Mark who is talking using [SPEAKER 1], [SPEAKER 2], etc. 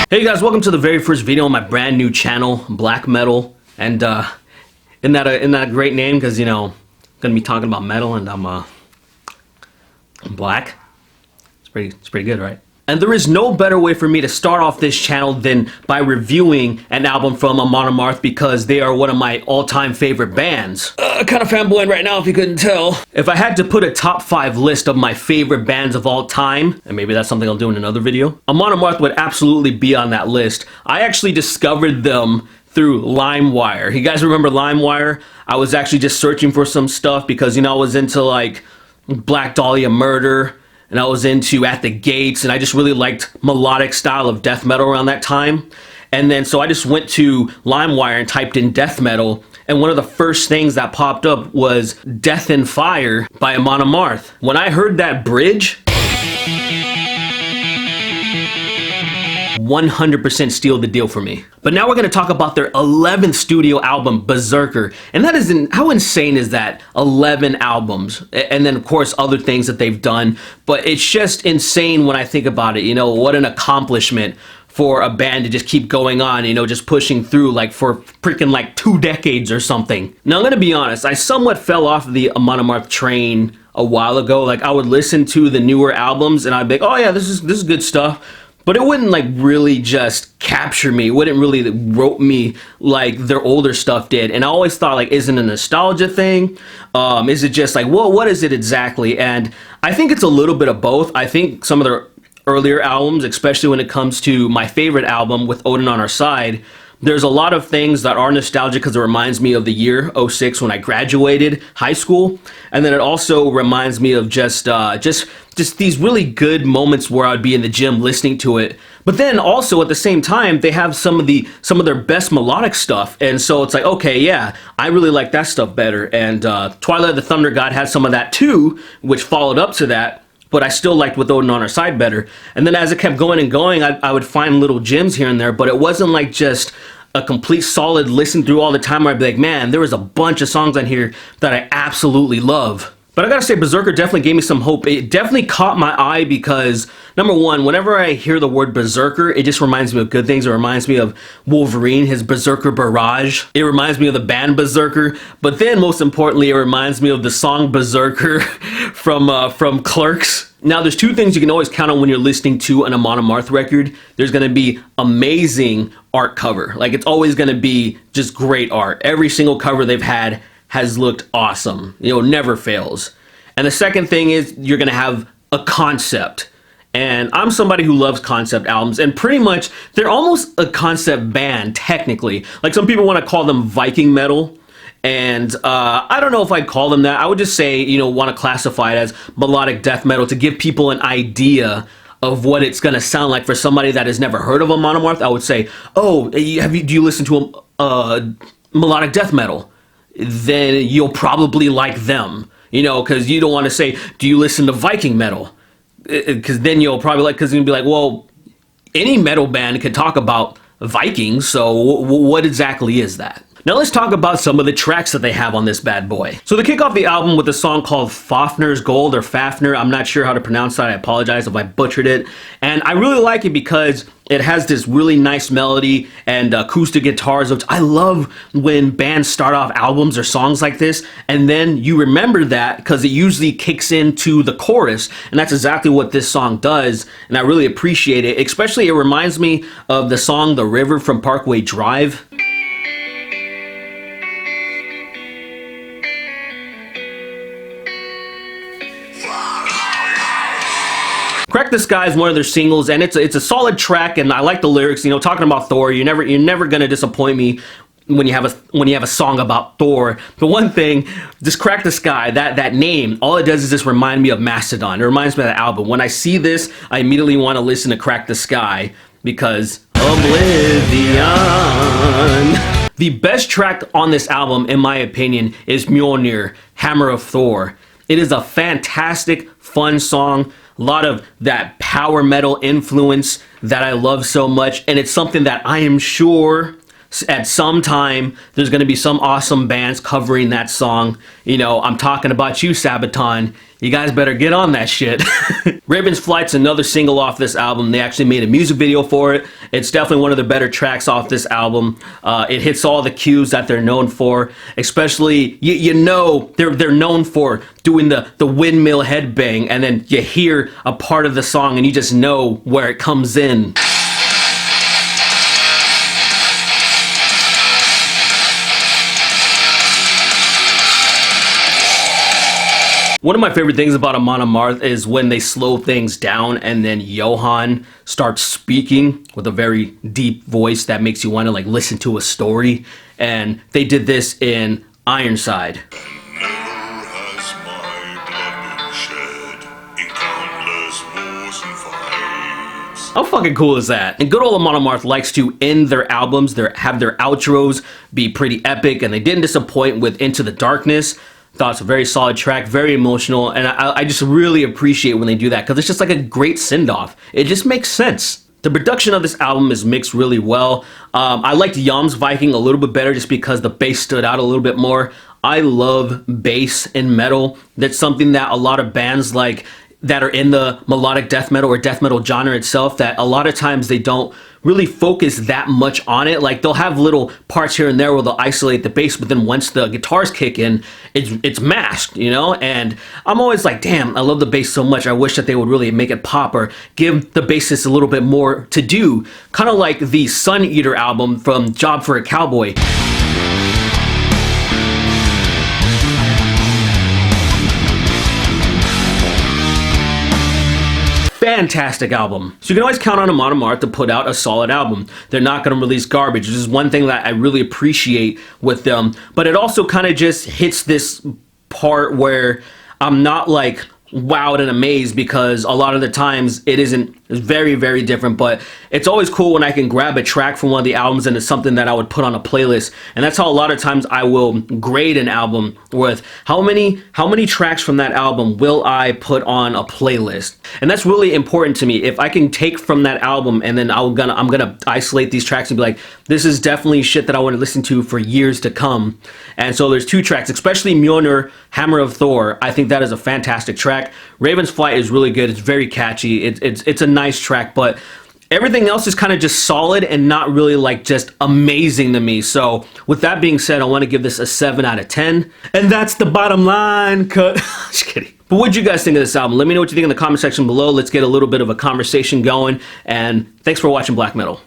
[SPEAKER 1] Hey guys, welcome to the very first video on my brand new channel, Black Metal. And isn't that a great name? Because, you know, I'm gonna be talking about metal, and I'm black. It's pretty good, right? And there is no better way for me to start off this channel than by reviewing an album from Amon Amarth, because they are one of my all-time favorite bands. Kind of fanboying right now if you couldn't tell. If I had to put a top 5 list of my favorite bands of all time, and maybe that's something I'll do in another video, Amon Amarth would absolutely be on that list. I actually discovered them through LimeWire. You guys remember LimeWire? I was actually just searching for some stuff because, you know, I was into like Black Dahlia Murder, and I was into At the Gates, and I just really liked melodic style of death metal around that time. And then so I just went to LimeWire and typed in death metal, and one of the first things that popped up was Death and Fire by Amon Amarth. When I heard that bridge, 100% steal the deal for me. But now we're going to talk about their 11th studio album, BERSERKER. And that is, how insane is that? 11 albums. And then of course other things that they've done. But it's just insane when I think about it. You know, what an accomplishment for a band to just keep going on, you know, just pushing through like for freaking like 2 decades or something. Now I'm going to be honest, I somewhat fell off the Amon Amarth train a while ago. Like I would listen to the newer albums and I'd be like, oh yeah, this is good stuff. But it wouldn't like really just capture me. It wouldn't really rope me like their older stuff did. And I always thought, like, is it a nostalgia thing? Is it just like, well, what is it exactly? And I think it's a little bit of both. I think some of their earlier albums, especially when it comes to my favorite album, With Odin on Our Side, there's a lot of things that are nostalgic because it reminds me of the year 06 when I graduated high school. And then it also reminds me of just these really good moments where I'd be in the gym listening to it. But then also at the same time, they have some of their best melodic stuff. And so it's like, okay, yeah, I really like that stuff better. And Twilight of the Thunder God had some of that too, which followed up to that. But I still liked With Odin on Our Side better. And then as it kept going and going, I would find little gems here and there, but it wasn't like just a complete solid listen through all the time where I'd be like, man, there was a bunch of songs on here that I absolutely love. But I gotta say, BERSERKER definitely gave me some hope. It definitely caught my eye because, number one, whenever I hear the word BERSERKER, it just reminds me of good things. It reminds me of Wolverine, his BERSERKER barrage. It reminds me of the band BERSERKER. But then, most importantly, it reminds me of the song BERSERKER from Clerks. Now, there's 2 things you can always count on when you're listening to an Amon Amarth record. There's gonna be amazing art cover. Like, it's always gonna be just great art. Every single cover they've had has looked awesome. You know, never fails. And the second thing is you're gonna have a concept. And I'm somebody who loves concept albums, and pretty much they're almost a concept band, technically. Like, some people want to call them Viking metal. And I don't know if I'd call them that. I would just say, you know, want to classify it as melodic death metal to give people an idea of what it's going to sound like. For somebody that has never heard of Amon Amarth, I would say, oh, do you listen to melodic death metal? Then you'll probably like them, you know, because you don't want to say, do you listen to Viking metal? Because then you'll probably like, because you'll be like, well, any metal band can talk about Vikings, so what exactly is that? Now let's talk about some of the tracks that they have on this bad boy. So they kick off the album with a song called Fafnir's Gold, or Fafnir. I'm not sure how to pronounce that. I apologize if I butchered it. And I really like it because it has this really nice melody and acoustic guitars, which I love when bands start off albums or songs like this, and then you remember that because it usually kicks into the chorus, and that's exactly what this song does, and I really appreciate it. Especially, it reminds me of the song The River from Parkway Drive. Crack the Sky is one of their singles, and it's a solid track, and I like the lyrics. You know, talking about Thor, you're never gonna disappoint me when you have a song about Thor. But one thing, just Crack the Sky, that name, all it does is just remind me of Mastodon. It reminds me of that album. When I see this, I immediately want to listen to Crack the Sky because Oblivion. The best track on this album, in my opinion, is Mjolnir, Hammer of Thor. It is a fantastic, fun song. A lot of that power metal influence that I love so much, and it's something that I am sure at some time there's going to be some awesome bands covering that song. You know, I'm talking about you, Sabaton. You guys better get on that shit. Raven's Flight's another single off this album. They actually made a music video for it. It's definitely one of the better tracks off this album. It hits all the cues that they're known for, especially, you know, they're known for doing the windmill headbang, and then you hear a part of the song and you just know where it comes in. One of my favorite things about Amon Amarth is when they slow things down and then Johan starts speaking with a very deep voice that makes you want to like listen to a story. And they did this in Ironside. How fucking cool is that? And good old Amon Amarth likes to end their albums, have their outros be pretty epic, and they didn't disappoint with Into the Darkness. Thought it's a very solid track, very emotional, and I just really appreciate when they do that because it's just like a great send-off. It just makes sense. The production of this album is mixed really well. I liked Yom's Viking a little bit better just because the bass stood out a little bit more. I love bass in metal. That's something that a lot of bands like that are in the melodic death metal or death metal genre itself, that a lot of times they don't really focus that much on it. Like they'll have little parts here and there where they'll isolate the bass, but then once the guitars kick in, it's masked, you know? And I'm always like, damn, I love the bass so much. I wish that they would really make it pop or give the bassist a little bit more to do. Kind of like the Sun Eater album from Job for a Cowboy. Fantastic album. So you can always count on Amon Amarth to put out a solid album. They're not going to release garbage. This is one thing that I really appreciate with them. But it also kind of just hits this part where I'm not like wowed and amazed, because a lot of the times it isn't. It's very, very different, but it's always cool when I can grab a track from one of the albums and it's something that I would put on a playlist. And that's how a lot of times I will grade an album with how many tracks from that album will I put on a playlist. And that's really important to me. If I can take from that album and then I'm gonna isolate these tracks and be like, this is definitely shit that I want to listen to for years to come. And so there's two tracks, especially Mjolnir, Hammer of Thor. I think that is a fantastic track. Raven's Flight is really good. It's very catchy. It's a nice track, but everything else is kind of just solid and not really like just amazing to me. So with that being said, I want to give this a 7 out of 10. And that's the bottom line cut. Just kidding. But what do you guys think of this album? Let me know what you think in the comment section below. Let's get a little bit of a conversation going. And thanks for watching Black Metal.